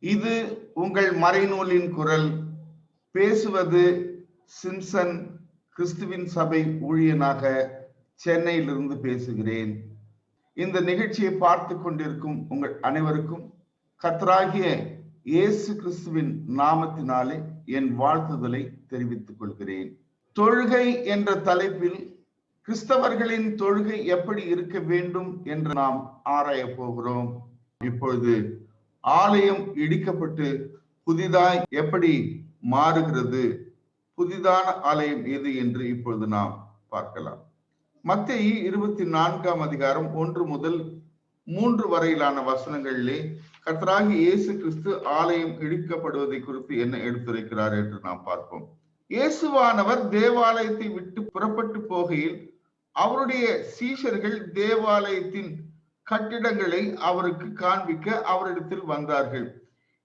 இது உங்கள் மறைநூலின் குரல். பேசுவது சிம்சன், கிறிஸ்துவின் சபை ஊழியனாக சென்னையிலிருந்து பேசுகிறேன். இந்த நிகழ்ச்சியை பார்த்து கொண்டிருக்கும் உங்கள் அனைவருக்கும் கர்த்தராகிய இயேசு கிறிஸ்துவின் நாமத்தினாலே என் வாழ்த்துதலை தெரிவித்துக் கொள்கிறேன். தொழுகை என்ற தலைப்பில் கிறிஸ்தவர்களின் தொழுகை எப்படி இருக்க வேண்டும் என்று நாம் ஆராய போகிறோம். இப்பொழுது ஆலயம் இடிக்கப்பட்டு புதிதாய் எப்படி மாறுகிறது, புதிதான ஆலயம் எது என்று இப்பொழுது நாம் பார்க்கலாம். மத்தேயு 24ஆம் அதிகாரம் 1 முதல் 3 வரையிலான வசனங்களிலே கர்த்தராகிய இயேசு கிறிஸ்து ஆலயம் இடிக்கப்படுவதை குறித்து என்ன எடுத்துரைக்கிறார் என்று நாம் பார்ப்போம். இயேசுவானவர் தேவாலயத்தை விட்டு புறப்பட்டு போகையில் அவருடைய சீஷர்கள் தேவாலயத்தின் கட்டிடங்களை அவருக்கு காண்பிக்க அவரிடத்தில் வந்தார்கள்.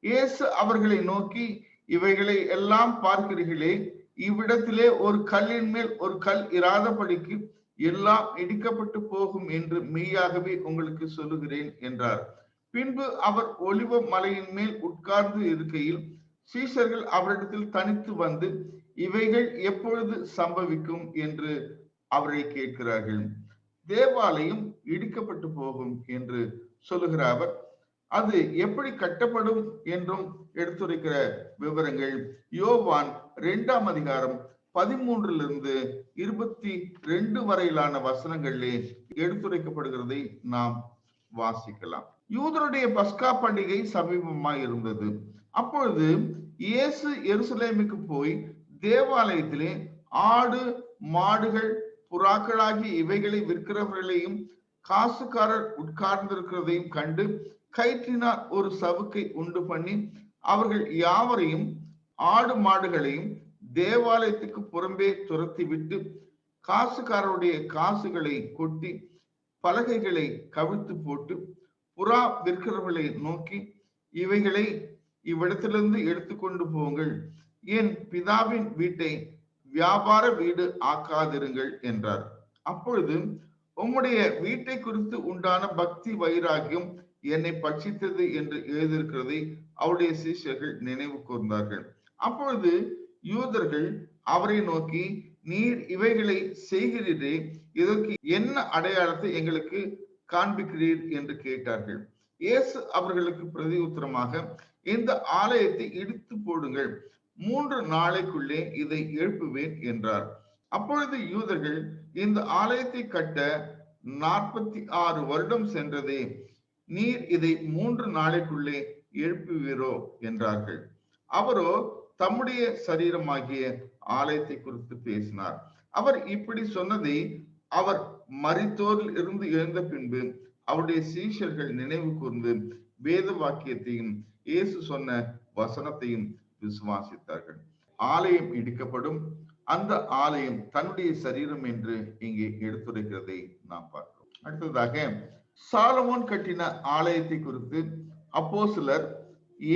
இயேசு அவர்களை நோக்கி, இவைகளை எல்லாம் பார்க்கிறீர்களே, இவ்விடத்திலே ஒரு கல்லின் மேல் ஒரு கல் இராதபடிக்கு எல்லாம் இடிக்கப்பட்டு போகும் என்று மெய்யாகவே உங்களுக்கு சொல்லுகிறேன் என்றார். பின்பு அவர் ஒலிவ மலையின் மேல் உட்கார்ந்து இருக்கையில் சீஷர்கள் அவரிடத்தில் தனித்து வந்து, இவைகள் எப்பொழுது சம்பவிக்கும் என்று அவரை கேட்கிறார்கள். தேவாலயம் இடிக்கப்பட்டு போகும் என்று சொல்லுகிற அவர் அது எப்படி கட்டப்படும் என்றும் எடுத்துரைக்கிற விவரங்கள் யோவான் 2ஆம் அதிகாரம் 13 22 வரையிலான வசனங்களிலே எடுத்துரைக்கப்படுகிறதை நாம் வாசிக்கலாம். யூதருடைய பஸ்கா பண்டிகை சமீபமாய் இருந்தது. அப்பொழுது இயேசு எருசலேமுக்கு போய் தேவாலயத்திலே ஆடு, மாடுகள், புறாக்களாகி இவைகளை விற்கிறவர்களையும் காசுக்காரர் உட்கார்ந்திருக்கிறதையும் கண்டு கயிற்றினால் ஒரு சவுக்கை உண்டு பண்ணி அவர்கள் யாவரையும் ஆடு மாடுகளையும் தேவாலயத்துக்கு புறம்பே துரத்தி விட்டு காசுக்காரருடைய காசுகளை கொட்டி பலகைகளை கவிழ்த்து போட்டு புறா விற்கிறவர்களை நோக்கி, இவைகளை இவ்விடத்திலிருந்து எடுத்துக்கொண்டு போங்கள், என் பிதாவின் வீட்டை வியாபார வீடு ஆக்காதிருங்கள் என்றார். அப்பொழுது உம்முடைய வீட்டை குறித்து உண்டான பக்தி வைராகியம் என்னை பட்சித்தது என்று எழுதியிருக்கிறதை அவருடைய சீஷர்கள் நினைவு கூர்ந்தார்கள். அப்பொழுது யூதர்கள் அவரை நோக்கி, நீர் இவைகளை செய்கிறீரே, இதற்கு என்ன அடையாளத்தை எங்களுக்கு காண்பிக்கிறீர் என்று கேட்டார்கள். இயேசு அவர்களுக்கு பிரதி உத்தரமாக, இந்த ஆலயத்தை இடித்து போடுங்கள், 3 நாளைக்குள்ளே இதை எழுப்புவேன் என்றார். அப்பொழுது யூதர்கள், இந்த ஆலயத்தை கட்ட 46 வருடம் சென்றதே, நீர் இதை 3 நாளைக்குள்ளே எழுப்புவீரோ என்றார்கள். அவரோ தம்முடைய சரீரமாகிய ஆலயத்தை குறித்து பேசினார். அவர் இப்படி சொன்னதை அவர் மரித்தோரில் இருந்து எழுந்த பின்பு அவருடைய சீஷர்கள் நினைவு கூர்ந்து வேத வாக்கியத்தையும் இயேசு சொன்ன வசனத்தையும் விசுவாசித்தார்கள். ஆலயம் இடிக்கப்படும், அந்த ஆலயம் தன்னுடைய சரீரம் என்று இங்கே எடுத்துரைக்கிறதை நாம் பார்க்கிறோம். அடுத்ததாக சாலமோன் கட்டின ஆலயத்தை குறித்து அப்போஸ்தலர்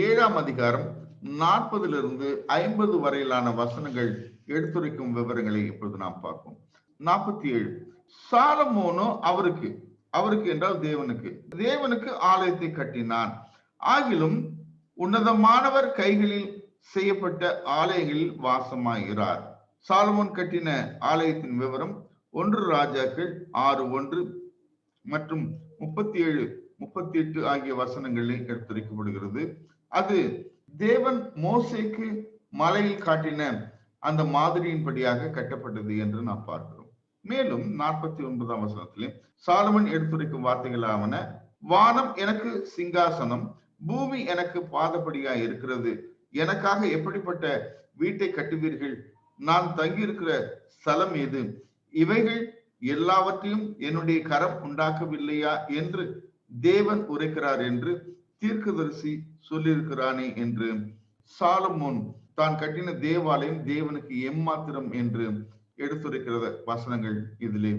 7ஆம் அதிகாரம் 40 50 வரையிலான வசனங்கள் எடுத்துரைக்கும் விவரங்களை இப்பொழுது நாம் பார்ப்போம். 47 சாலமோனோ அவருக்கு என்றால் தேவனுக்கு ஆலயத்தை கட்டினான். ஆகிலும் உன்னதமானவர் கைகளில் செய்யப்பட்ட ஆலயங்களில் வாசமாகிறார். சாலமோன் கட்டின ஆலயத்தின் விவரம் 1 ராஜாக்கள் 6:1 மற்றும் 37-38 ஆகிய வசனங்களில் எடுத்துரைக்கப்படுகிறது. அது தேவன் மோசேக்கு மலையில் காட்டின அந்த மாதிரியின்படியாக கட்டப்பட்டது என்று நாம் பார்க்கிறோம். மேலும் 49ஆம் வசனத்திலே சாலமன் எடுத்துரைக்கும் வார்த்தைகளாவன, வானம் எனக்கு சிங்காசனம், பூமி எனக்கு பாதப்படியாய் இருக்கிறது, எனக்காக எப்படிப்பட்ட வீட்டை கட்டுவீர்கள், நான் தங்கியிருக்கிற ஸ்தலம் எது, இவைகள் எல்லாவற்றையும் என்னுடைய கரம் உண்டாக்கவில்லையா என்று தேவன் உரைக்கிறார் என்று தீர்க்கதரிசி சொல்லியிருக்கிறானே என்று சாலமோன் தான் கட்டின தேவாலயம் தேவனுக்கு எம்மாத்திரம் என்று எடுத்துரைக்கிற வசனங்கள் இதிலே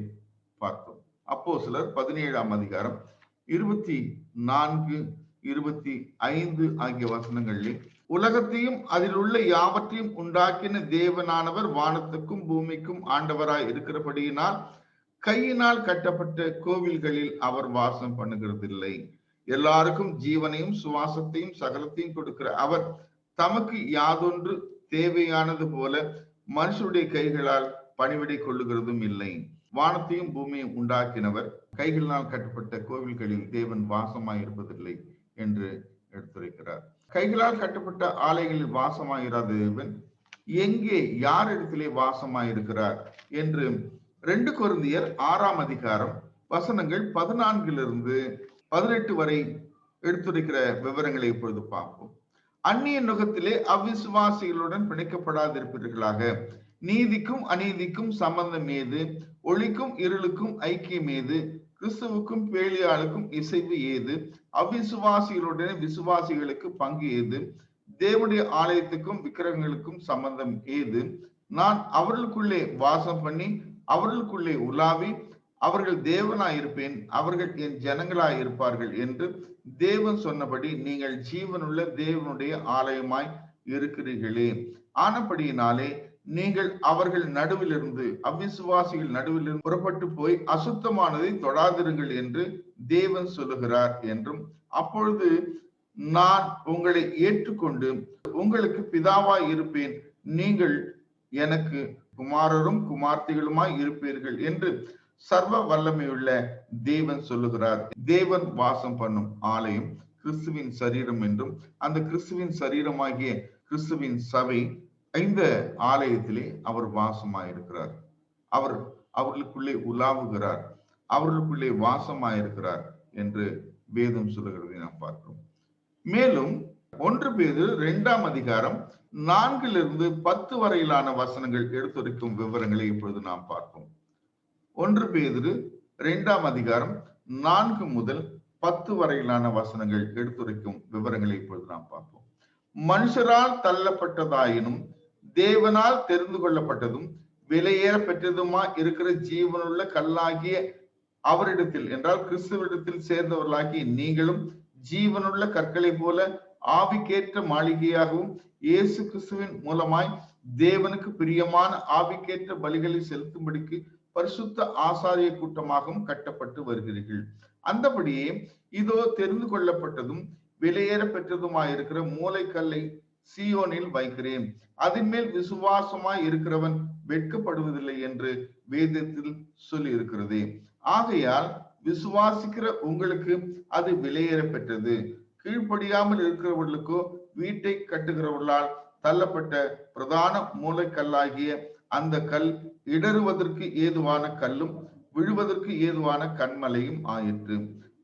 பார்த்தோம். அப்போஸ்தலர் 17ஆம் அதிகாரம் 24-25 ஆகிய வசனங்களிலே, உலகத்தையும் அதில் உள்ள யாவற்றையும் உண்டாக்கின தேவனானவர் வானத்துக்கும் பூமிக்கும் ஆண்டவராய் இருக்கிறபடியினால் கையினால் கட்டப்பட்ட கோவில்களில் அவர் வாசம் பண்ணுகிறதில்லை. எல்லாருக்கும் ஜீவனையும் சுவாசத்தையும் சகலத்தையும் கொடுக்கிற அவர் தமக்கு யாதொன்று தேவையானது போல மனுஷருடைய கைகளால் பணிவிடை கொள்ளுகிறதும் இல்லை. வானத்தையும் பூமியையும் உண்டாக்கினவர் கைகளினால் கட்டப்பட்ட கோவில்களில் தேவன் வாசமாய் இருப்பதில்லை என்று எடுத்துரைக்கிறார். கைகளால் கட்டப்பட்ட ஆலயங்களில் வாசமாயிராத தேவன் எங்கே யார் இடத்திலே வாசமாயிருக்கிறார் என்று 2 கொரிந்தியர் 6ஆம் அதிகாரம் வசனங்கள் 14 18 வரை எடுத்துரைக்கிற விவரங்களை இப்பொழுது பார்ப்போம். அந்நிய நுகத்திலே அவ்விசுவாசிகளுடன் பிணைக்கப்படாதிருப்பீர்களாக. நீதிக்கும் அநீதிக்கும் சம்பந்தம் ஏது? ஒளிக்கும் இருளுக்கும் ஐக்கியம் ஏது? கிறிஸ்துவுக்கும் பேலியாளுக்கும் இசைவு ஏது? அவ்விசுவாசிகளுடன் விசுவாசிகளுக்கு பங்கு ஏது? தேவனுடைய ஆலயத்துக்கும் விக்கிரகங்களுக்கும் சம்பந்தம் ஏது? நான் அவர்களுக்குள்ளே வாசம் பண்ணி அவர்களுக்குள்ளே உலாவி அவர்கள் தேவனாயிருப்பேன், அவர்கள் என் ஜனங்களாய் இருப்பார்கள் என்று தேவன் சொன்னபடி நீங்கள் ஜீவனுள்ள தேவனுடைய ஆலயமாய் இருக்கிறீர்களே. ஆனபடியினாலே நீங்கள் அவர்கள் நடுவிலிருந்து அவ்விசுவாசிகள் நடுவிலிருந்து புறப்பட்டு போய் அசுத்தமானதை தொடாதிருங்கள் என்று தேவன் சொல்லுகிறார் என்றும், அப்பொழுது நான் உங்களை ஏற்றுக்கொண்டு உங்களுக்கு பிதாவாய் இருப்பேன், நீங்கள் எனக்கு குமாரரும் குமார்த்திகளுமாய் இருப்பீர்கள் என்று சர்வ வல்லமையுள்ள தேவன் சொல்லுகிறார். தேவன் வாசம் பண்ணும் ஆலயம் கிறிஸ்துவின் சரீரம் என்றும், அந்த கிறிஸ்துவின் சரீரமாகிய கிறிஸ்துவின் சபை இந்த ஆலயத்திலே அவர் வாசமாயிருக்கிறார். அவர் அவர்களுக்குள்ளே உலாவுகிறார், அவர்களுக்குள்ளே வாசமாயிருக்கிறார் என்று வேதம் சொல்லுகிறதை நாம் பார்க்கிறோம். மேலும் 1 பேதுரு 2ஆம் அதிகாரம் 4 10 வரையிலான வசனங்கள் எடுத்துரைக்கும் விவரங்களை இப்பொழுது நாம் பார்ப்போம். 1 பேதுரு 2ஆம் அதிகாரம் 4 முதல் 10 வரையிலான வசனங்கள் எடுத்துரைக்கும் விவரங்களை இப்பொழுது நாம் பார்ப்போம். மனுஷரால் தள்ளப்பட்டதாயினும் தேவனால் தெரிந்து கொள்ளப்பட்டதும் விலையேற பெற்றதுமா இருக்கிற ஜீவனுள்ள கல்லாகிய அவரிடத்தில் என்றால் கிறிஸ்துவிடத்தில் சேர்ந்தவர்களாகிய நீங்களும் ஜீவனுள்ள கற்களை போல ஆவிக்கேற்ற மாளிகையாகவும் இயேசு கிறிஸ்துவின் மூலமாய் தேவனுக்கு பிரியமான ஆவிக்கேற்ற பலிகளை செலுத்தும்படிக்கு பரிசுத்த ஆசாரிய கூட்டமாகவும் கட்டப்பட்டு வருகிறீர்கள். அந்தபடியே இதோ தெரிந்து கொள்ளப்பட்டதும் விலையேற பெற்றதுமாயிருக்கிற மூலைக்கல்லை சீயோனில் வைக்கிறேன், அதன் மேல் விசுவாசமாய் இருக்கிறவன் வெட்கப்படுவதில்லை என்று வேதத்தில் சொல்லி இருக்கிறது. ஆகையால் விசுவாசிக்கிற உங்களுக்கு அது விலையேற பெற்றது. கீழ்ப்படியாமல் இருக்கிறவர்களுக்கோ வீட்டை கட்டுகிறவர்களால் தள்ளப்பட்ட பிரதான மூலைக்கல்லாகிய அந்த கல் இடறுவதற்கு ஏதுவான கல்லும் விழுவதற்கு ஏதுவான கண்மலையும் ஆயிற்று.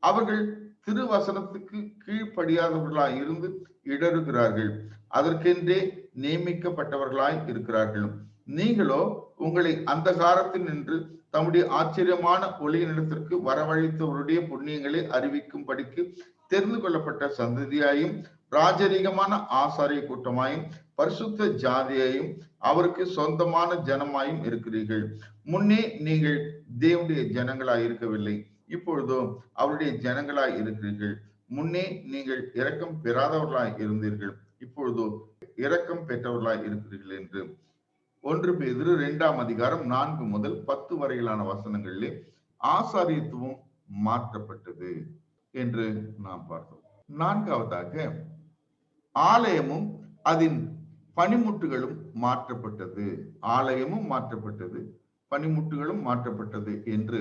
அவர்கள் திருவசனத்துக்கு கீழ்ப்படியாதவர்களாய் இருந்து இடறுகிறார்கள், அதற்கென்றே நியமிக்கப்பட்டவர்களாய் இருக்கிறார்கள். நீங்களோ உங்களை அந்தகாரத்தில் நின்று தம்முடைய ஆச்சரியமான ஒளியினிடத்திற்கு வரவழைத்தவருடைய புண்ணியங்களை அறிவிக்கும்படிக்கு தெரிந்து கொள்ளப்பட்ட சந்ததியாயும் ராஜரீகமான ஆசாரிய கூட்டமாயும் பரிசுத்த ஜாதியாயும் அவருக்கு சொந்தமான ஜனமாயும் இருக்கிறீர்கள். முன்னே நீங்கள் தேவனுடைய ஜனங்களாய் இருக்கவில்லை, இப்பொழுதோ அவருடைய ஜனங்களாய் இருக்கிறீர்கள். முன்னே நீங்கள் இரக்கம் பெறாதவர்களாய் இருந்தீர்கள், இப்பொழுதோ இரக்கம் பெற்றவர்களாய் இருக்கிறீர்கள் என்று 1 பேதுரு 2ஆம் அதிகாரம் 4 முதல் 10 வரையிலான வசனங்களிலே ஆசாரியத்துவம் மாற்றப்பட்டது என்று நாம் பார்த்தோம். 4வதாக ஆலயமும் அதன் பனிமுட்டுகளும் மாற்றப்பட்டது. ஆலயமும் மாற்றப்பட்டது, பனிமுட்டுகளும் மாற்றப்பட்டது என்று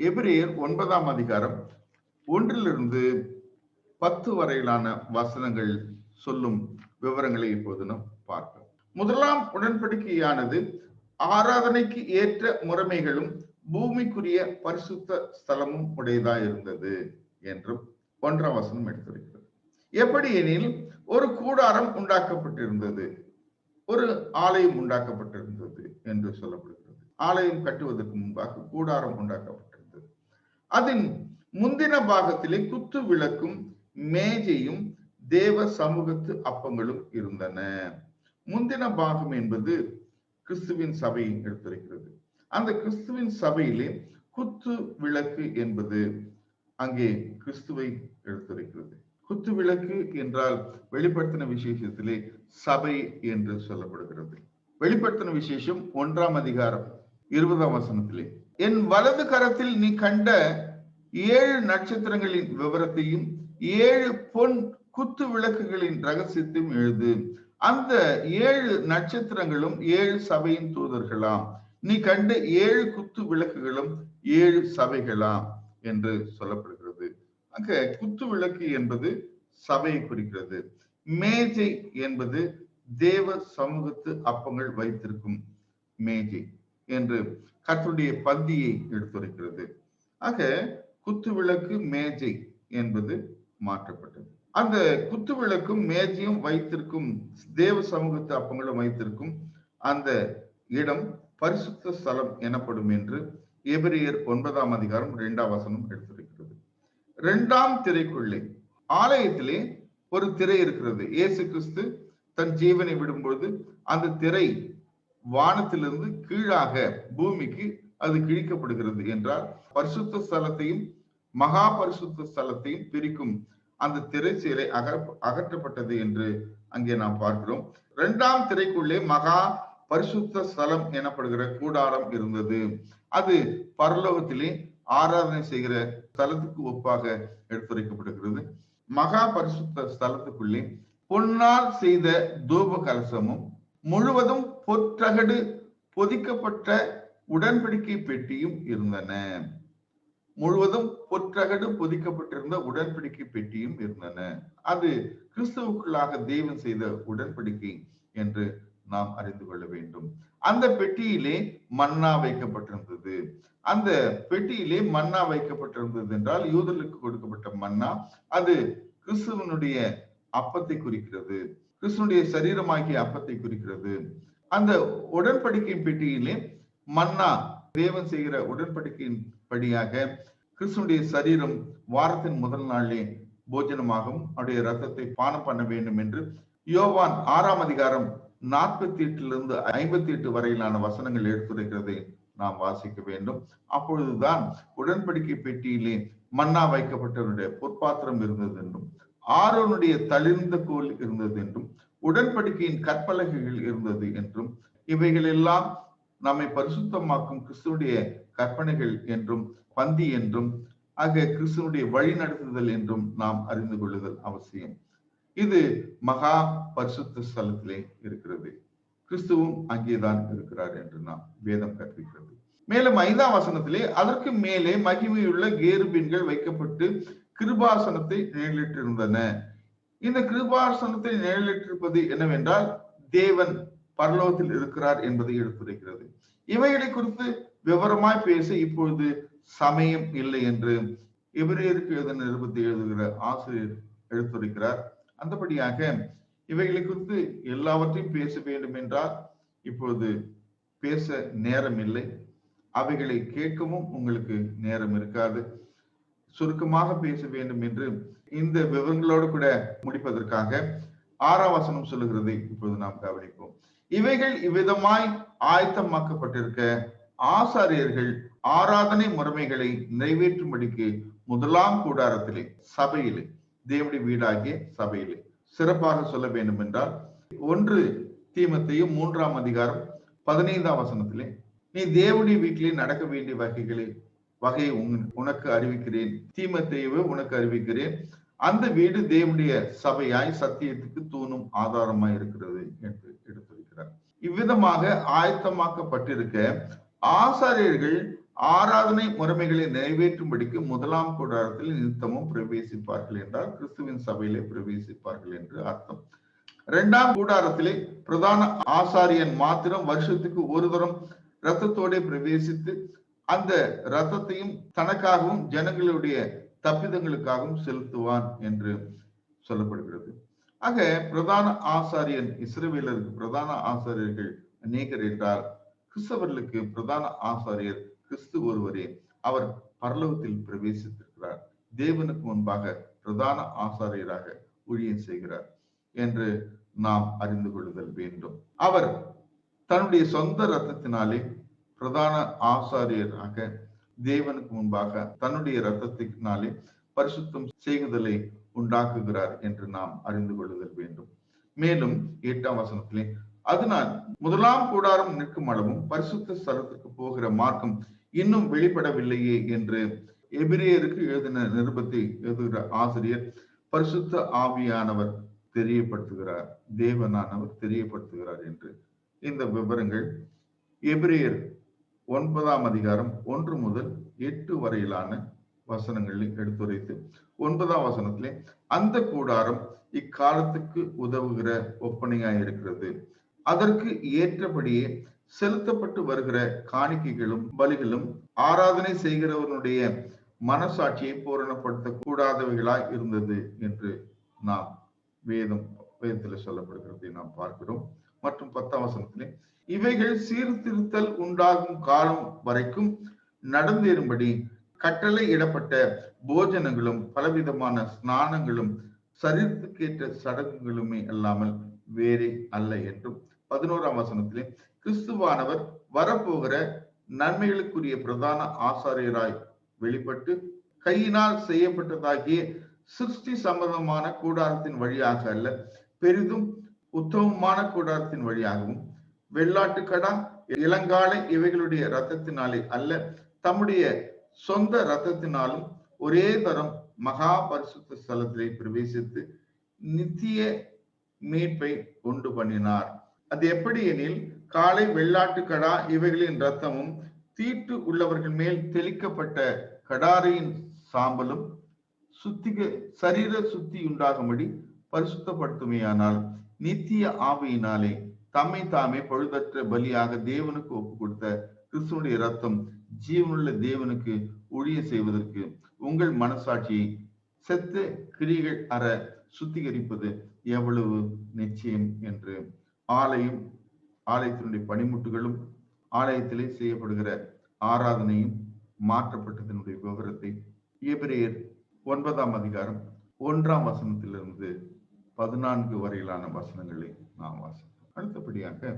எபிரேயர் 9ஆம் அதிகாரம் 1 10 வரையிலான வசனங்கள் சொல்லும் விவரங்களை இப்போது நாம் பார்ப்போம். முதலாம் உடன்படிக்கையானது ஆராதனைக்கு ஏற்ற முறைமைகளும் பூமிக்குரிய பரிசுத்த ஸ்தலமும் உடையதாய் இருந்தது என்றும் 1ஆம் வசனம் எடுத்திருக்கிறது. எப்படி எனில் ஒரு கூடாரம் உண்டாக்கப்பட்டிருந்தது, ஒரு ஆலயம் உண்டாக்கப்பட்டிருந்தது என்று சொல்லப்படுகிறது. ஆலயம் கட்டுவதற்கு முன்பாக கூடாரம் உண்டாக்கப்பட்டிருந்தது. அதன் முந்தின பாகத்திலே குத்து விளக்கும் மேஜையும் தேவ சமூகத்து அப்பங்களும் இருந்தன. முந்தின பாகம் என்பது கிறிஸ்துவின் சபையை எடுத்திருக்கிறது. அந்த கிறிஸ்துவின் சபையிலே குத்து விளக்கு என்பது அங்கே கிறிஸ்துவை எடுத்திருக்கிறது. குத்து விளக்கு என்றால் வெளிப்படுத்தின விசேஷத்திலே சபை என்று சொல்லப்படுகிறது. வெளிப்படுத்தின விசேஷம் 1ஆம் அதிகாரம் 20ஆம் வசனத்திலே, என் வலது கரத்தில் நீ கண்ட 7 நட்சத்திரங்களின் விவரத்தையும் 7 பொன் குத்து விளக்குகளின் ரகசியத்தையும் எழுது. அந்த 7 நட்சத்திரங்களும் 7 சபையின் தூதர்களாம். நீ கண்ட 7 குத்து விளக்குகளும் 7 சபைகளாம் என்று சொல்லப்படுகிறது. அங்க குத்து விளக்கு என்பது சபையை குறிக்கிறது. மேஜை என்பது தேவ சமூகத்து அப்பங்கள் வைத்திருக்கும் மேஜை என்று கர்த்தருடைய பந்தியை எடுத்துரைக்கிறது. ஆக குத்து விளக்கு மேஜை என்பது மாற்றப்பட்டது. அந்த குத்து விளக்கும் மேஜையும் வைத்திருக்கும் தேவ சமூகத்து அப்பங்களும் வைத்திருக்கும் அந்த இடம் பரிசுத்த ஸ்தலம் எனப்படும் என்று எபிரேயர் 9ஆம் அதிகாரம் 2ஆம் வசனம் எடுத்துரைக்கிறது. 2ஆம் திரைக்குள்ளே ஆலயத்திலே ஒரு திரை இருக்கிறது. இயேசு கிறிஸ்து தன் ஜீவனை விடும்பொழுது அந்த திரை வானத்திலிருந்து கீழாக பூமிக்கு அது கிழிக்கப்படுகிறது என்றால் பரிசுத்த ஸ்தலத்தையும் மகா பரிசுத்த ஸ்தலத்தையும் பிரிக்கும் அந்த திரை சீலை அகற்றப்பட்டது என்று அங்கே நாம் பார்க்கிறோம். 2ஆம் திரைக்குள்ளே மகா பரிசுத்த ஸ்தலம் எனப்படுகிற கூடாரம் இருந்தது. அது பரலோகத்திலே ஆராதனை செய்கிற ஸ்தலத்துக்கு ஒப்பாக எடுத்துரைக்கப்படுகிறது. மகா பரிசுத்த ஸ்தலத்துக்குள்ளே பொன்னால் செய்த தூப கலசமும் முழுவதும் பொற்றகடு பொதிக்கப்பட்ட உடன்படிக்கை பெட்டியும் இருந்தன. முழுவதும் பொற்றகடு பொதிக்கப்பட்டிருந்த உடன்படிக்கை பெட்டியும் இருந்தன. அது கிறிஸ்துவுக்குள்ளாக தேவன் செய்த உடன்படிக்கை என்று நாம் அறிந்து கொள்ள வேண்டும். அந்த பெட்டியிலே மன்னா வைக்கப்பட்டிருந்தது. அந்த பெட்டியிலே மன்னா வைக்கப்பட்டிருந்தது என்றால் யூதர்களுக்கு கொடுக்கப்பட்ட மன்னா அது கிறிஸ்துவனுடைய அப்பத்தை குறிக்கிறது. கிறிஸ்துவனுடைய சரீரமாகிய அப்பத்தை குறிக்கிறது. அந்த உடன்படிக்கையின் பெட்டியிலே மன்னா தேவன் செய்கிற உடன்படிக்கையின் படியாக கிறிஸ்துவனுடைய சரீரம் வாரத்தின் முதல் நாளிலே போஜனமாகவும் அவருடைய ரத்தத்தை பானம் பண்ண வேண்டும் என்று யோவான் 6ஆம் அதிகாரம் 48 58 வரையிலான வசனங்கள் எடுத்துரைக்கிறதை நாம் வாசிக்க வேண்டும். அப்பொழுதுதான் உடன்படிக்கை பெட்டியிலே மன்னா வைக்கப்பட்டவருடைய பொற்பாத்திரம் இருந்தது என்றும் ஆரோனுடைய தளிர்ந்த கோல் இருந்தது என்றும் உடன்படிக்கையின் கற்பலகைகள் இருந்தது என்றும் இவைகள் எல்லாம் நம்மை பரிசுத்தமாக்கும் கிறிஸ்துடைய கற்பனைகள் என்றும் பந்தி என்றும் ஆக கிறிஸ்துவனுடைய வழி நடத்துதல் என்றும் நாம் அறிந்து கொள்ளுதல் அவசியம். இது மகா பரிசுத்த ஸ்தலத்திலே இருக்கிறது. கிறிஸ்துவும் அங்கேதான் இருக்கிறார் என்று நாம் வேதம் கற்பிக்கிறது. மேலும் 5ஆம் வசனத்திலே அதற்கு மேலே மகிமையுள்ள கேருபீன்கள் வைக்கப்பட்டு கிருபாசனத்தை நிழலிட்டிருந்தன. இந்த கிருபாசனத்தை நிழலிட்டிருப்பது என்னவென்றால் தேவன் பரலோகத்தில் இருக்கிறார் என்பதை எடுத்துரைக்கிறது. இவைகளை குறித்து விவரமாய் பேச இப்பொழுது சமயம் இல்லை என்று எபிரேயருக்கு எழுதின நிருபத்தை எழுதுகிற ஆசிரியர் எடுத்துரைக்கிறார். அந்தபடியாக இவைகளை குறித்து எல்லாவற்றையும் பேச வேண்டும் என்றால் இப்பொழுது பேச நேரம் இல்லை. அவைகளை கேட்கவும் உங்களுக்கு நேரம் இருக்காது. சுருக்கமாக பேச வேண்டும் என்று இந்த விவரங்களோடு கூட முடிப்பதற்காக 6ஆம் வசனம் சொல்லுகிறதை இப்போது நாம் கவனிப்போம். இவைகள் இவ்விதமாய் ஆயத்தமாக்கப்பட்டிருக்க ஆசாரியர்கள் ஆராதனை முறைமைகளை நிறைவேற்றும்படிக்கு முதலாம் கூடாரத்திலே சபையிலே தேவனுடைய வீடாகிய சபையிலே சிறப்பாக சொல்ல வேண்டும் என்றால் 1 தீமோத்தேயு 3ஆம் அதிகாரம் 15ஆம் வசனத்திலே நீ தேவனுடைய வீட்டிலே நடக்க வேண்டிய வகையை உனக்கு அறிவிக்கிறேன், தீமோத்தேயுவே உனக்கு அறிவிக்கிறேன். அந்த வீடு தேவனுடைய சபையாய் சத்தியத்துக்கு தூணும் ஆதாரமாய் இருக்கிறது என்று எடுத்துரைக்கிறார். இவ்விதமாக ஆயத்தமாக்கப்பட்டிருக்க ஆசாரியர்கள் ஆராதனை முறைமைகளை நிறைவேற்றும்படிக்கு முதலாம் கூடாரத்தில் நித்தமும் பிரவேசிப்பார்கள் என்றால் கிறிஸ்துவின் சபையிலே பிரவேசிப்பார்கள் என்று அர்த்தம். 2ஆம் கூடாரத்திலே பிரதான ஆசாரியன் மாத்திரம் வருஷத்துக்கு ஒரு தரம் இரத்தத்தோட பிரவேசித்து அந்த இரத்தத்தையும் தனக்காகவும் ஜனங்களுடைய தப்பிதங்களுக்காகவும் செலுத்துவான் என்று சொல்லப்படுகிறது. ஆக பிரதான ஆசாரியன் இஸ்ரவேலருக்கு பிரதான ஆசாரியர்கள் அநேகர் என்றால் கிறிஸ்தவர்களுக்கு பிரதான ஆசாரியர் கிறிஸ்து ஒருவரே. அவர் பரலோகத்தில் பிரவேசித்திருக்கிறார். தேவனுக்கு முன்பாக பிரதான ஆசாரியராக ஊழியம் செய்கிறார் என்று நாம் அறிந்து கொள்ளுதல் வேண்டும். அவர் தன்னுடைய சொந்த இரத்தத்தினாலே பிரதான ஆசாரியராக தேவனுக்கு முன்பாக தன்னுடைய இரத்தத்தினாலே பரிசுத்தம் செய்குதலை உண்டாக்குகிறார் என்று நாம் அறிந்து கொள்ளுதல் வேண்டும். மேலும் 8ஆம் வசனத்திலே அதனால் முதலாம் கூடாரம் நிற்கும் அளவும் பரிசுத்த ஸ்தலத்திற்கு போகிற மார்க்கம் இன்னும் வெளிப்படவில்லையே என்று எபிரேயருக்கு எழுதின நிருபத்தை எழுதுகிற ஆசிரியர் பரிசுத்த ஆவியானவர் தெரியப்படுத்துகிறார், தேவனானவர் தெரியப்படுத்துகிறார் என்று இந்த விவரங்கள் எபிரேயர் 9ஆம் அதிகாரம் 1 முதல் 8 வரையிலான வசனங்களில் எடுத்துரைத்து 9ஆம் வசனத்திலே அந்த கூடாரம் இக்காலத்துக்கு உதவுகிற ஒப்பனையாய் இருக்கிறது, அதற்கு ஏற்றபடியே செலுத்தப்பட்டு வருகிற காணிக்கைகளும் பலிகளும் ஆராதனை செய்கிறவனுடைய மனசாட்சியை பூரணப்படுத்த கூடாதவைகளாய் இருந்தது என்று நாம் வேதத்தில் சொல்லப்படுகிறதை நாம் பார்க்கிறோம். மற்றும் 10ஆம் வசனத்திலே இவைகள் சீர்திருத்தல் உண்டாகும் காலம் வரைக்கும் நடந்தேறும்படி கட்டளை இடப்பட்ட போஜனங்களும் பலவிதமான ஸ்நானங்களும் சரீரத்துக்கேற்ற சடங்குகளுமே அல்லாமல் வேறே அல்ல என்றும் 11ஆம் வசனத்திலே கிறிஸ்துவானவர் வரப்போகிற நன்மைகளுக்குரிய பிரதான ஆசாரியராய் வெளிப்பட்டு கையினால் செய்யப்பட்டதாகிய சிருஷ்டி சம்பந்தமான கூடாரத்தின் வழியாக அல்ல, பெரிதும் உத்தமமான கூடாரத்தின் வழியாகவும் வெள்ளாட்டுக்கடா இளங்காலை இவைகளுடைய இரத்தத்தினாலே அல்ல, தம்முடைய சொந்த இரத்தத்தினாலும் ஒரே தரம் மகா பரிசுத்த ஸ்தலத்திலே பிரவேசித்து நித்திய மீட்பை உண்டு பண்ணினார். அது எப்படி எனில், காலை வெள்ளாட்டுக்கடா இவைகளின் இரத்தமும் தீட்டு உள்ளவர்கள் மேல் தெளிக்கப்பட்ட கடாரியின் சாம்பலும் சரீர சுத்தி உண்டாகும்படி பரிசுத்தப்படுத்துமையானால் நித்திய ஆவியினாலே தம்மை தாமே பழுதற்ற பலியாக தேவனுக்கு ஒப்பு கொடுத்த கிறிஸ்துவனுடைய இரத்தம் ஜீவனுள்ள தேவனுக்கு ஊழிய செய்வதற்கு உங்கள் மனசாட்சியை செத்த கிரிகள் அற சுத்திகரிப்பது எவ்வளவு நிச்சயம் என்று ஆலயத்தினுடைய பணிமுட்டுகளும் ஆலயத்திலே செய்யப்படுகிற ஆராதனையும் மாற்றப்பட்டதனுடைய விவரத்தை எபிரேயர் 9ஆம் அதிகாரம் 1ஆம் வசனத்திலிருந்து 14 வரையிலான வசனங்களை நாம் வாசிப்போம். அடுத்தபடியாக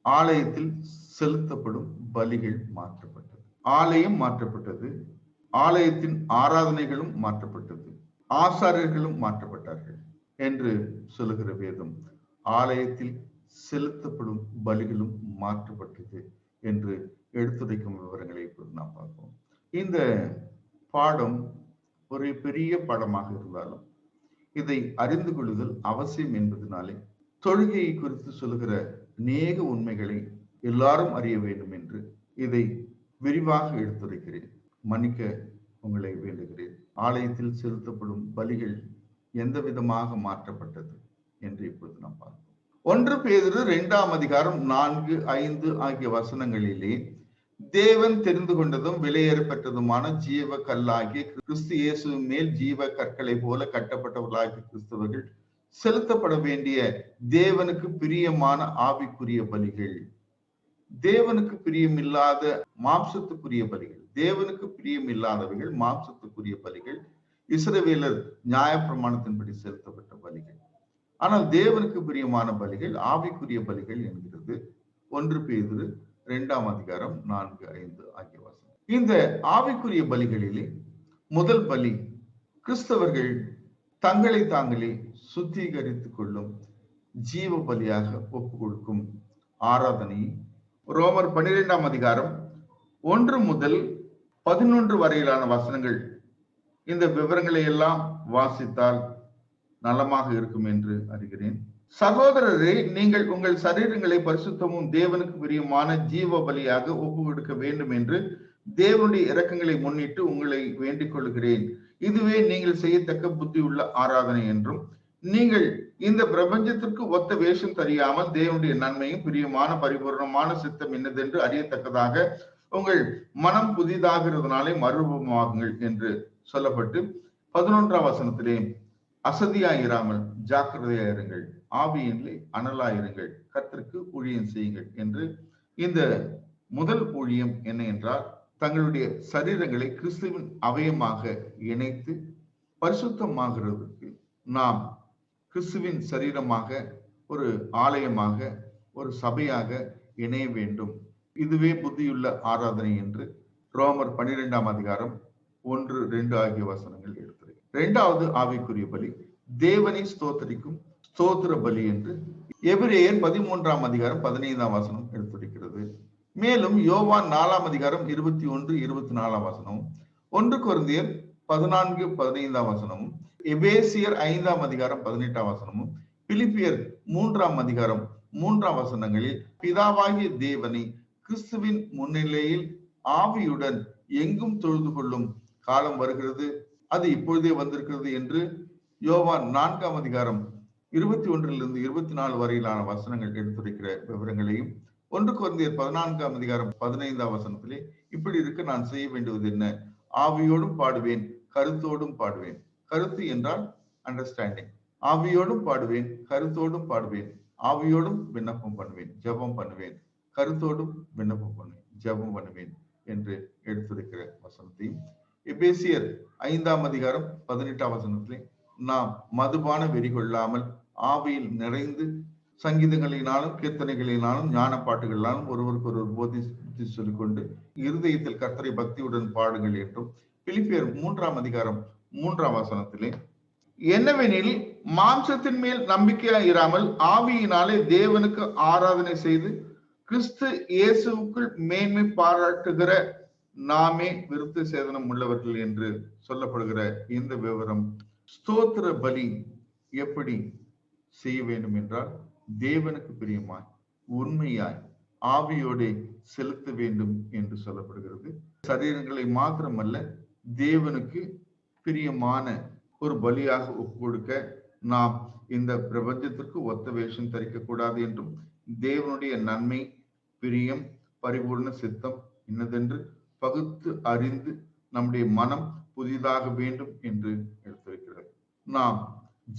ஆலயத்தில் செலுத்தப்படும் பலிகள் மாற்றப்பட்டது, ஆலயம் மாற்றப்பட்டது, ஆலயத்தின் ஆராதனைகளும் மாற்றப்பட்டது, ஆசாரியர்களும் மாற்றப்பட்டார்கள் என்று சொல்லுகிற வேதம் ஆலயத்தில் செலுத்தப்படும் பலிகளும் மாற்றப்பட்டது என்று எடுத்துரைக்கும் விவரங்களை இப்போது நாம் பார்ப்போம். இந்த பாடம் ஒரு பெரிய பாடமாக இருந்தாலும் இதை அறிந்து கொள்ளுதல் அவசியம் என்பதனாலே தொழுகையை குறித்து சொல்லுகிற அநேக உண்மைகளை எல்லாரும் அறிய வேண்டும் என்று இதை விரிவாக எடுத்துரைக்கிறேன். மன்னிக்க உங்களை வேண்டுகிறேன். ஆலயத்தில் செலுத்தப்படும் பலிகள் எந்த விதமாக மாற்றப்பட்டது என்று இப்பொழுது நாம் பார்ப்போம். 1 பேதுரு 2ஆம் அதிகாரம் 4, 5 ஆகிய வசனங்களிலே தேவன் தெரிந்து கொண்டதும் விலையேறப்பட்டதுமான ஜீவ கல்லாகிய கிறிஸ்து இயேசு மேல் ஜீவ கற்களை போல கட்டப்பட்டவர்களாகிய கிறிஸ்தவர்கள் செலுத்தப்பட வேண்டிய தேவனுக்கு பிரியமான ஆவிக்குரிய பலிகள், தேவனுக்கு பிரியமில்லாத மாம்சத்துக்குரிய பலிகள், தேவனுக்கு பிரியமில்லாதவைகள் மாம்சத்துக்குரிய பலிகள், இஸ்ரவேலர் நியாயப்பிரமாணத்தின்படி செலுத்தப்பட்ட பலிகள். ஆனால் தேவனுக்கு பிரியமான பலிகள் ஆவிக்குரிய பலிகள் என்கிறது 1 பேதுரு 2ஆம் அதிகாரம் 4, 5 ஆகிய வசனம். இந்த ஆவிக்குரிய பலிகளிலே முதல் பலி கிறிஸ்தவர்கள் தங்களை தாங்களே சுத்திகரித்துக் கொள்ளும் ஜீவ பலியாக ஒப்பு கொடுக்கும் ஆராதனை. ரோமர் 12ஆம் அதிகாரம் 1 முதல் 11 வரையிலான வசனங்கள் இந்த விவரங்களை எல்லாம் வாசித்தால் நலமாக இருக்கும் என்று அறிகிறேன். சகோதரரே, நீங்கள் உங்கள் சரீரங்களை பரிசுத்தமும் தேவனுக்கு பிரியமான ஜீவ பலியாக ஒப்பு கொடுக்க வேண்டும் என்று தேவனுடைய இரக்கங்களை முன்னிட்டு உங்களை வேண்டிக் கொள்கிறேன். இதுவே நீங்கள் செய்யத்தக்க புத்தி உள்ள ஆராதனை என்றும், நீங்கள் இந்த பிரபஞ்சத்திற்கு ஒத்த வேஷம் தெரியாமல் தேவனுடைய நன்மையும் பிரியமான பரிபூர்ணமான சித்தம் என்னதென்று அறியத்தக்கதாக உங்கள் மனம் புதிதாகிறதுனாலே மறுரூபமாகுங்கள் என்று சொல்லப்பட்டு 11ஆம் வசனத்திலே அசதியாயிராமல் ஜாக்கிரதையாயிருங்கள், ஆவியிலே அனலாயிருங்கள், கர்த்தருக்கு ஊழியம் செய்யுங்கள் என்று இந்த முதல் ஊழியம் என்ன என்றால், தங்களுடைய சரீரங்களை கிறிஸ்துவின் அவயமாக இணைத்து பரிசுத்தமாகிறதுக்கு நாம் கிறிஸ்துவின் சரீரமாக, ஒரு ஆலயமாக, ஒரு சபையாக இணைய வேண்டும். இதுவே புத்தியுள்ள ஆராதனை என்று ரோமர் 12ஆம் அதிகாரம் 1, 2 ஆகிய வசனங்கள் எடுத்துரை. 2வது ஆவிக்குரிய பலி தேவனை ஸ்தோத்தரிக்கும் ஸ்தோத்திர பலி என்று எபிரேயர் 13ஆம் அதிகாரம் 15ஆம் வசனம் எடுத்துரைக்கிறது. மேலும் யோவான் 4ஆம் அதிகாரம் 21, 24ஆம் வசனமும், 1 கொரிந்தியர் 14, 15ஆம் வசனமும், எபேசியர் 5:18 பிலிப்பியர் 3:3 பிதாவாகிய தேவனை கிறிஸ்துவின் முன்னிலையில் ஆவியுடன் எங்கும் தொழுது கொள்ளும் காலம் வருகிறது, அது இப்பொழுதே வந்திருக்கிறது என்று யோவான் 4:21-24 வரையிலான வசனங்கள் எடுத்துரைக்கிற விவரங்களையும் 1 கொரிந்தியர் 14:15 இப்படி இருக்க நான் செய்ய வேண்டுவது என்ன? ஆவியோடும் பாடுவேன், கருத்தோடும் பாடுவேன். கருத்து என்றால் அண்டர்ஸ்டாண்டிங். ஆவியோடும் பாடுவேன், கருத்தோடும் பாடுவேன், ஆவியோடும் விண்ணப்பம் பண்ணுவேன், ஜெபம் பண்ணுவேன், கருத்தோடும் விண்ணப்பம் பண்ணுவேன், ஜெபம் பண்ணுவேன் என்று எடுத்திருக்கிற வசனத்தையும் எபேசியர் 5:18 நாம் மதுபான வெறி கொள்ளாமல் ஆவியில் நிறைந்து சங்கீதங்களினாலும் கீர்த்தனைகளினாலும் ஞான பாட்டுகளினாலும் ஒருவருக்கு ஒருவர் போதித்து சொல்லிக்கொண்டு இருதயத்தில் கர்த்தரை பக்தியுடன் பாடுங்கள் என்றும் பிலிப்பியர் 3:3 என்னவெனில் மாம்சத்தின் மேல் நம்பிக்கையாய் இராமல் ஆவியினாலே தேவனுக்கு ஆராதனை செய்து கிறிஸ்து இயேசுவுக்குள் மேன்மை பாராட்டுகிற நாமே விருத்த சேதனம் உள்ளவர்கள் என்று சொல்லப்படுகிற இந்த விவரம் ஸ்தோத்திர பலி எப்படி செய்ய வேண்டும் என்றால் தேவனுக்கு பிரியமாய் உண்மையாய் ஆவியோடு செலுத்த வேண்டும் என்று சொல்லப்படுகிறது. சரீரங்களை மாத்திரமல்ல, தேவனுக்கு பிரியமான ஒரு பலியாக ஒப்பு கொடுக்க நாம் இந்த பிரபஞ்சத்திற்கு ஒத்த வேஷம் தரிக்க கூடாது என்றும் தேவனுடைய நன்மை, பிரியம், பரிபூர்ண சித்தம் இன்னதென்று பகுத்து அறிந்து நம்முடைய மனம் புதிதாக வேண்டும் என்று எடுத்திருக்கிறது. நாம்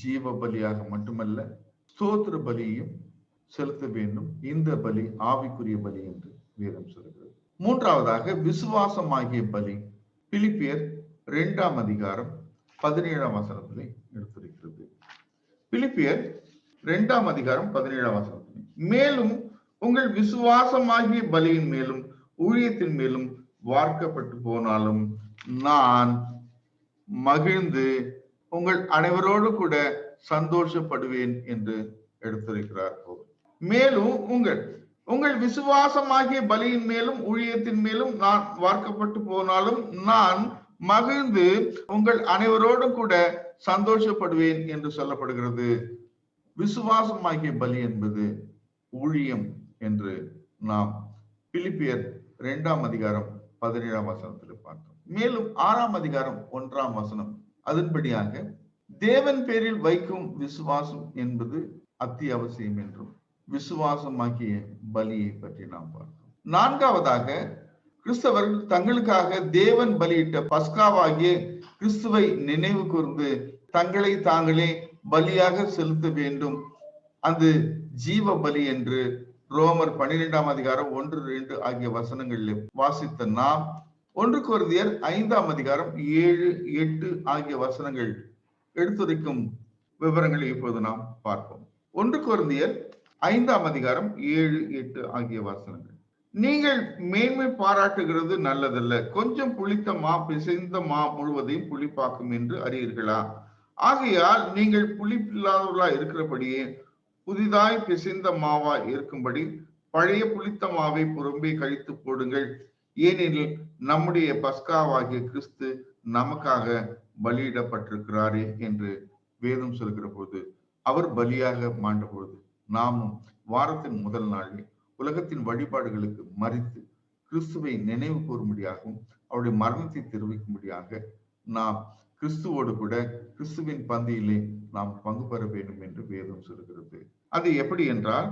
ஜீவ பலியாக மட்டுமல்ல, ஸ்தோத்திர பலியையும் செலுத்த வேண்டும். இந்த பலி ஆவிக்குரிய பலி என்று வேதம் சொல்கிறது. மூன்றாவதாக விசுவாசமாகிய பலி பிலிப்பியர் 2:17 எடுத்திருக்கிறது. பிலிப்பியர் 2:17 மேலும் உங்கள் விசுவாசமாகிய பலியின் மேலும் ஊழியத்தின் மேலும் வார்க்கப்பட்டு போனாலும் நான் மகிழ்ந்து உங்கள் அனைவரோடு கூட சந்தோஷப்படுவேன் என்று எடுத்திருக்கிறார். மேலும் உங்கள் விசுவாசமாகிய பலியின் மேலும் ஊழியத்தின் மேலும் நான் வார்க்கப்பட்டு போனாலும் நான் மகிழ்ந்து உங்கள் அனைவரோடும் கூட சந்தோஷப்படுவேன் என்று சொல்லப்படுகிறது. விசுவாசமாகிய பலி என்பது ஊழியம் என்று நாம் பிலிப்பியர் 2:17 பார்த்தோம். மேலும் 6:1 அதன்படியாக தேவன் பேரில் வைக்கும் விசுவாசம் என்பது அத்தியாவசியம் என்றும் விசுவாசமாகிய பலியை பற்றி நாம் பார்த்தோம். நான்காவதாக கிறிஸ்தவர்கள் தங்களுக்காக தேவன் பலியிட்ட பஸ்காவாகிய கிறிஸ்துவை நினைவு கூர்ந்து தங்களை தாங்களே பலியாக செலுத்த வேண்டும். அது ஜீவ பலி என்று ரோமர் 12:1-2 ஆகிய வசனங்களில் வாசித்த நாம் 1 கொரிந்தியர் 5:7-8 ஆகிய வசனங்கள் எடுத்துரைக்கும் விவரங்களை இப்போது நாம் பார்ப்போம். 1 கொரிந்தியர் 5:7-8 ஆகிய வசனங்கள். நீங்கள் மேன்மை பாராட்டுகிறது நல்லதல்ல. கொஞ்சம் புளித்த மா பிசைந்த மா முழுவதையும் புளிப்பாக்கும் என்று அறியீர்களா? ஆகையால் நீங்கள் புளிப்பில்லாதவர்களா இருக்கிறபடியே புதிதாய் பிசைந்த மாவா இருக்கும்படி பழைய புளித்த மாவை புறம்பே கழித்து போடுங்கள். ஏனெனில் நம்முடைய பஸ்காவாகிய கிறிஸ்து நமக்காக பலியிடப்பட்டிருக்கிறாரே என்று வேதம் சொல்கிற போது, அவர் பலியாக மாண்ட பொழுது நாமும் வாரத்தின் முதல் நாளில் உலகத்தின் வழிபாடுகளுக்கு மறித்து கிறிஸ்துவை நினைவு கூறும்படியாகவும் அவருடைய மரணத்தை தெரிவிக்கும்படியாக நாம் கிறிஸ்துவோடு கூட கிறிஸ்துவின் பந்தியிலே நாம் பங்கு பெற வேண்டும் என்று வேதம் சொல்கிறது. அது எப்படி என்றால்,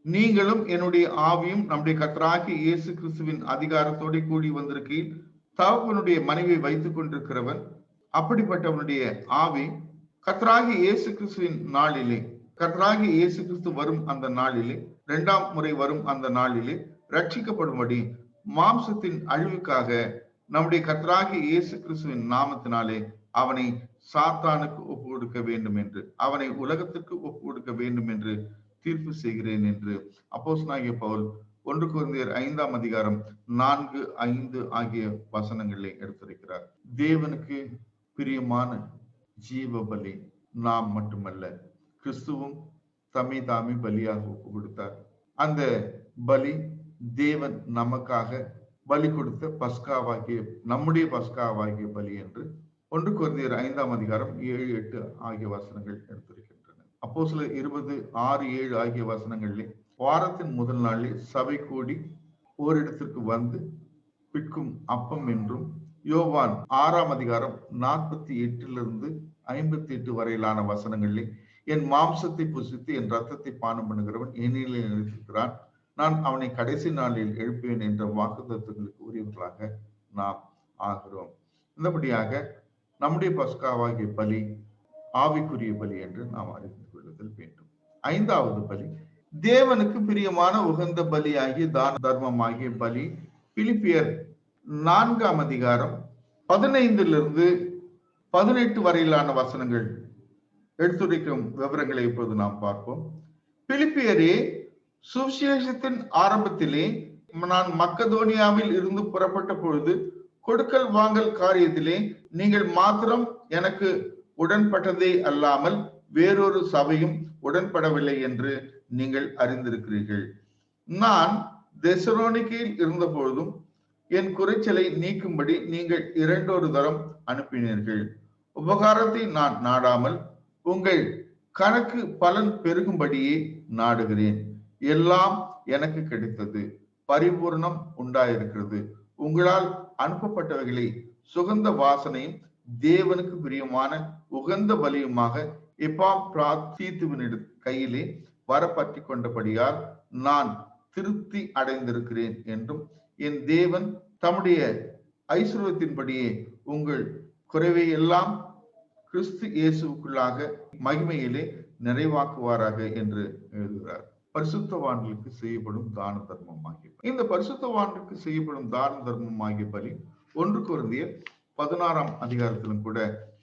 நீங்களும் என்னுடைய ஆவியும் நம்முடைய கர்த்தராகிய இயேசு கிறிஸ்துவின் அதிகாரத்தோடு கூடி வந்திருக்கையில் தகப்பனுடைய மனைவியை வைத்துக் கொண்டிருக்கிறவன் அப்படிப்பட்டவனுடைய ஆவி கர்த்தராகிய இயேசு கிறிஸ்துவின் நாளிலே, கர்த்தராகிய இயேசு கிறிஸ்து வரும் அந்த நாளிலே, 2ஆம் முறை வரும் அந்த நாளிலே ரட்சிக்கப்படும்படி மாம்சத்தின் அழிவுக்காக நம்முடைய கர்த்தராகிய இயேசு கிறிஸ்துவின் நாமத்தினாலே அவனை சாத்தானுக்கு ஒப்பு கொடுக்க வேண்டும் என்று, அவனை உலகத்திற்கு ஒப்பு கொடுக்க வேண்டும் என்று தீர்ப்பு செய்கிறேன் என்று அப்போஸ்தலனாகிய பவுல் 1 கொரிந்தியர் 5:4-5 ஆகிய வசனங்களை எடுத்திருக்கிறார். தேவனுக்கு பிரியமான ஜீவ பலி நாம் மட்டுமல்ல, கிறிஸ்துவும் தம்மை தாமே பலியாக ஒப்பு கொடுத்தார். அந்த பலி தேவன் நமக்காக பலி கொடுத்த பஸ்காவாகிய, நம்முடைய பஸ்காவாகிய பலி என்று 1 கொரிந்தியர் 5ஆம் அதிகாரம் 7, 8 ஆகிய வசனங்கள் எடுத்திருக்கின்றன. அப்போஸ்தலர் 20, 6, 7 ஆகிய வசனங்களிலே வாரத்தின் முதல் நாளில் சபை கூடி ஓரிடத்திற்கு வந்து பிற்கும் அப்பம் என்றும், யோவான் 6ஆம் அதிகாரம் 48 58 வரையிலான வசனங்களிலே என் மாம்சத்தை புசித்து என் ரத்தத்தை பானம் பண்ணுகிறவன் என்னிலே நிலைத்திருக்கிறான், நான் அவனை கடைசி நாளில் எழுப்புவேன் என்ற வாக்குத்தத்தங்களுக்கு உரியவர்களாக நாம் ஆகிறோம். இந்தபடியாக நம்முடைய பஸ்காவாகிய பலி ஆவிக்குரிய பலி என்று நாம் அறிந்து கொள்ளுதல் வேண்டும். 5வது பலி தேவனுக்கு பிரியமான உகந்த பலியாகிய தான தர்மமாகிய பலி. பிலிப்பியர் 4ஆம் அதிகாரம் 15 18 வரையிலான வசனங்கள் எடுத்துரைக்கும் விவரங்களை இப்போது நாம் பார்ப்போம். பிலிப்பியரே, சுவிசேஷத்தின் ஆரம்பத்திலே நான் மக்கதோனியாவில் இருந்து புறப்பட்ட பொழுது கொடுக்கல் வாங்கல் காரியத்திலே நீங்கள் மாத்திரம் எனக்கு உடன்பட்டதே அல்லாமல் வேறொரு சபையும் உடன்படவில்லை என்று நீங்கள் அறிந்திருக்கிறீர்கள். நான் தெசலோனிக்கையில் இருந்த பொழுதும் என் குறைச்சலை நீக்கும்படி நீங்கள் 2 தரம் அனுப்பினீர்கள். உபகாரத்தை நான் நாடாமல் உங்கள் கணக்கு பலன் பெருகும்படியே நாடுகிறேன். எல்லாம் எனக்கு கிடைத்தது, பரிபூர்ணம் உண்டாயிருக்கிறது. உங்களால் அனுப்பப்பட்டவைகளை சுகந்த வாசனையும் தேவனுக்கு பிரியமான உகந்த பலியுமாக எப்பாப்ராதீத்துவின் கையிலே வரப்பற்றி கொண்டபடியால் நான் திருப்தி அடைந்திருக்கிறேன் என்றும், என் தேவன் தம்முடைய ஐஸ்வர்யத்தின்படியே உங்கள் குறைவை எல்லாம் கிறிஸ்து இயேசுக்குள்ளாக மகிமையிலே நிறைவாக்குவாராக என்று எழுதுகிறார். பரிசுத்தவான்களுக்கு செய்யப்படும் தான தர்மம் ஆகிய இந்த பரிசுத்தவான்களுக்கு செய்யப்படும் தான தர்மம் ஆகிய பலி 1 கொரிந்தியர் 16ஆம் அதிகாரத்திலும் கூட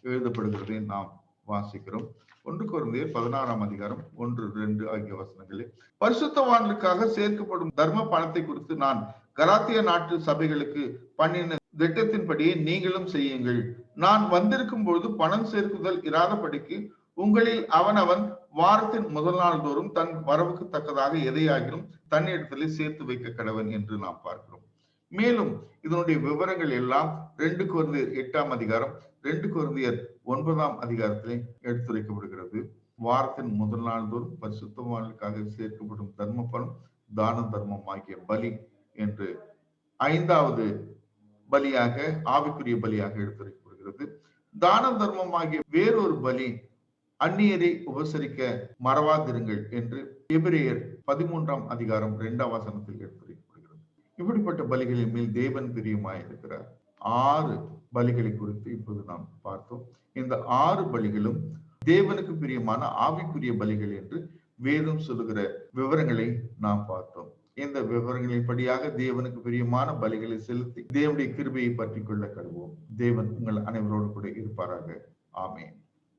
எழுதப்படுகிறதை நாம் வாசிக்கிறோம். 1 கொரிந்தியர் 16ஆம் அதிகாரம் 1, 2 ஆகிய வசனங்களில் பரிசுத்தவான்களுக்காக சேர்க்கப்படும் தர்ம பணத்தை குறித்து நான் கலாத்திய நாட்டு சபைகளுக்கு பண்ணின திட்டத்தின்படியே நீங்களும் செய்யுங்கள். நான் வந்திருக்கும் பொழுது பணம் சேர்க்குதல் இராதபடிக்கு உங்களில் அவனவன் வாரத்தின் முதல் நாள் தோறும் தன் வரவுக்கு தக்கதாக எதையாகிலும் தன்னிடத்திலே சேர்த்து வைக்க கடவன் என்று நாம் பார்க்கிறோம். மேலும் இதனுடைய விவரங்கள் எல்லாம் 2 கொரிந்தியர் 8ஆம் அதிகாரம் 2 கொரிந்தியர் 9ஆம் அதிகாரத்திலே எடுத்துரைக்கப்படுகிறது. வாரத்தின் முதல் நாள் தோறும் பரிசுத்தவான்களுக்காக சேர்க்கப்படும் தர்ம பணம் தான தர்மம் ஆகிய பலி என்று 5வது பலியாக ஆவிக்குரிய பலியாக எடுத்துரைக்கப்படுகிறது. தான தர்மம் ஆகிய வேறொரு பலி அந்நியரை உபசரிக்க மறவாதிருங்கள் என்று எபிரேயர் 13ஆம் அதிகாரம் 2ஆம் வசனத்தில் எடுத்துரைக்கப்படுகிறது. இப்படிப்பட்ட பலிகளின் மேல் தேவன் பிரியமாய் இருக்கிறார். 6 பலிகளை குறித்து இப்போது நாம் பார்த்தோம். இந்த 6 பலிகளும் தேவனுக்கு பிரியமான ஆவிக்குரிய பலிகள் என்று வேதம் சொல்லுகிற விவரங்களை நாம் பார்த்தோம். இந்த விவரங்களின் படியாக தேவனுக்கு பிரியமான பலிகளை செலுத்தி தேவனுடைய கிருபையை பற்றிக் கொள்ள கருவோம். தேவன் உங்கள் அனைவரோடு கூட இருப்பாராக. ஆமென்.